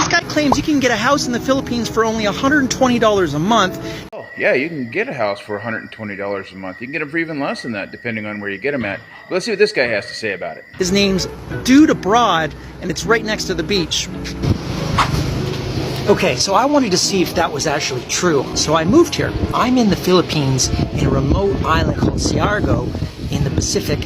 this guy claims you can get a house in the Philippines for only $120 a month. Oh, yeah, you can get a house for $120 a month. You can get them for even less than that, depending on where you get them at. But let's see what this guy has to say about it. His name's Dude Abroad, and it's right next to the beach. Okay, so I wanted to see if that was actually true. So I moved here. I'm in the Philippines in a remote island called Siargao in the Pacific.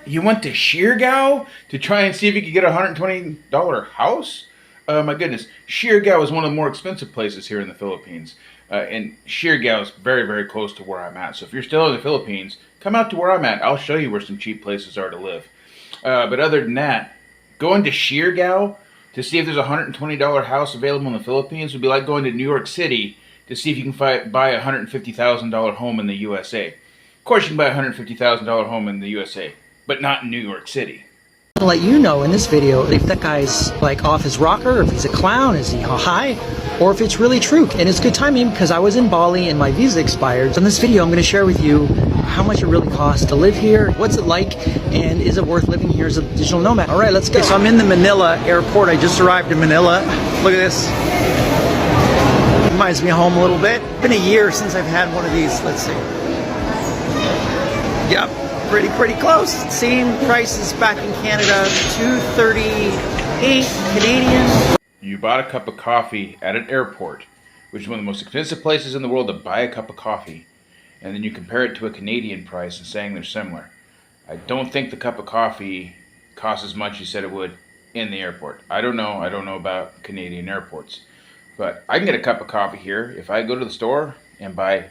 You went to Siargao to try and see if you could get a $120 house? My goodness, Siargao is one of the more expensive places here in the Philippines. And Siargao is very, very close to where I'm at. So if you're still in the Philippines, come out to where I'm at. I'll show you where some cheap places are to live. But other than that, going to Siargao to see if there's a $120 house available in the Philippines would be like going to New York City to see if you can buy a $150,000 home in the USA. Of course you can buy a $150,000 home in the USA, but not in New York City. I'll let you know in this video if that guy's like off his rocker, if he's a clown, is he high, or if it's really true. And it's good timing because I was in Bali and my visa expired. So in this video I'm going to share with you how much it really costs to live here, what's it like, and is it worth living here as a digital nomad. Alright, let's go. So I'm in the Manila airport. I just arrived in Manila. Look at this. Reminds me of home a little bit. It's been a year since I've had one of these. Let's see. Yep. Pretty close. Same prices back in Canada, $2.38 Canadian. You bought a cup of coffee at an airport, which is one of the most expensive places in the world to buy a cup of coffee, and then you compare it to a Canadian price and saying they're similar. I don't think the cup of coffee costs as much as you said it would in the airport. I don't know about Canadian airports, but I can get a cup of coffee here. If I go to the store and buy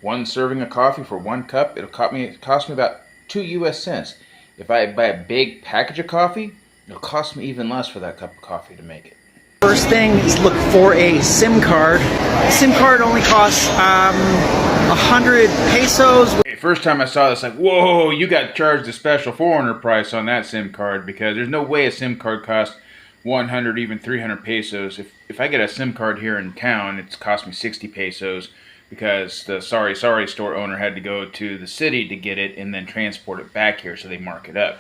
one serving of coffee for one cup, it'll cost me about 2 US cents. If I buy a big package of coffee, it'll cost me even less for that cup of coffee to make it. First thing is look for a SIM card. A SIM card only costs 100 pesos. Hey, first time I saw this, like, whoa, you got charged a special foreigner price on that SIM card, because there's no way a SIM card costs 100, even 300 pesos. If I get a SIM card here in town, it's cost me 60 pesos. Because the sorry store owner had to go to the city to get it and then transport it back here, so they mark it up.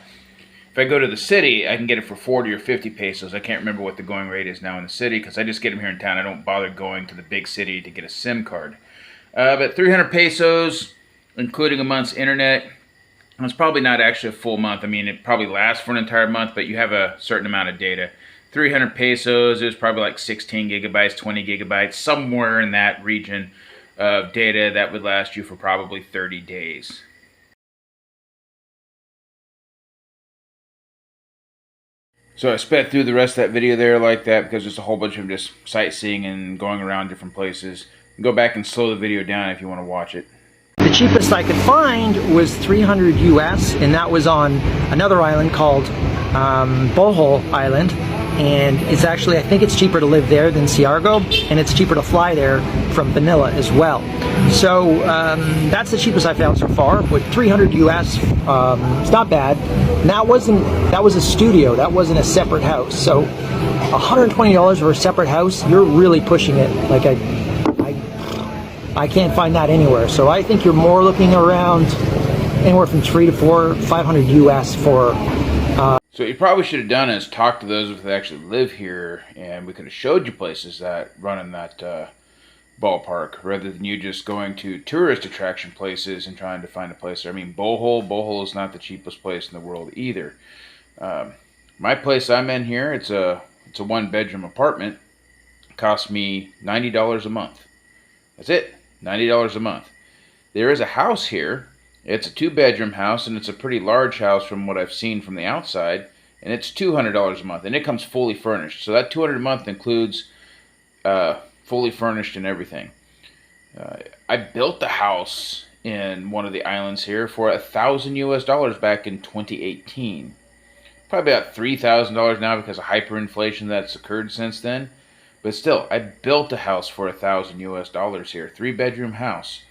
If I go to the city, I can get it for 40 or 50 pesos. I can't remember what the going rate is now in the city because I just get them here in town. I don't bother going to the big city to get a SIM card. But 300 pesos, including a month's internet, it's probably not actually a full month. I mean, it probably lasts for an entire month, but you have a certain amount of data. 300 pesos is probably like 16 gigabytes, 20 gigabytes, somewhere in that region of data that would last you for probably 30 days. So I sped through the rest of that video there like that because there's a whole bunch of just sightseeing and going around different places. Go back and slow the video down if you want to watch it. The cheapest I could find was 300 US, and that was on another island called Bohol Island. And it's actually, I think it's cheaper to live there than Siargao, and it's cheaper to fly there from Manila as well. So that's the cheapest I found so far, with 300 US. It's not bad. And that was a studio. That wasn't a separate house. So $120 for a separate house, you're really pushing it. Like I can't find that anywhere. So I think you're more looking around anywhere from 300 to 500 US for. So what you probably should have done is talk to those that actually live here, and we could have showed you places that run in that ballpark, rather than you just going to tourist attraction places and trying to find a place there. I mean, Bohol is not the cheapest place in the world either. My place I'm in here, it's a one-bedroom apartment. It costs me $90 a month. That's it, $90 a month. There is a house here. It's a 2-bedroom house, and it's a pretty large house from what I've seen from the outside, and it's $200 a month, and it comes fully furnished. So that $200 a month includes fully furnished and everything. I built the house in one of the islands here for $1,000 US back in 2018. Probably about $3,000 now because of hyperinflation that's occurred since then. But still, I built a house for $1,000 US here, 3-bedroom house.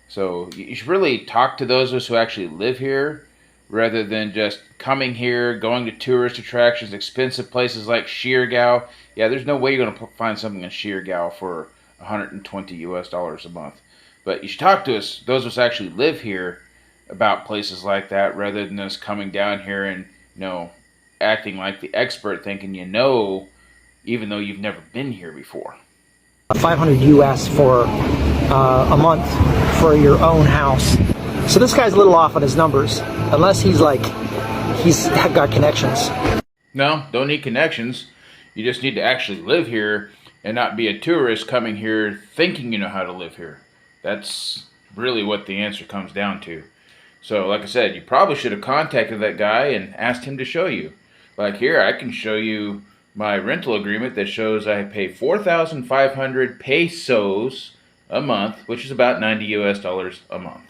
So you should really talk to those of us who actually live here, rather than just coming here, going to tourist attractions, expensive places like Siargao. Yeah, there's no way you're going to find something in Siargao for $120 US a month. But you should talk to us, those of us who actually live here, about places like that, rather than us coming down here and, acting like the expert, thinking you know even though you've never been here before. 500 US for a month for your own house. So this guy's a little off on his numbers, unless he's got connections. No, don't need connections. You just need to actually live here and not be a tourist coming here thinking you know how to live here. That's really what the answer comes down to. So like I said, you probably should have contacted that guy and asked him to show you. Like here, I can show you my rental agreement that shows I pay 4,500 pesos a month, which is about $90 US a month.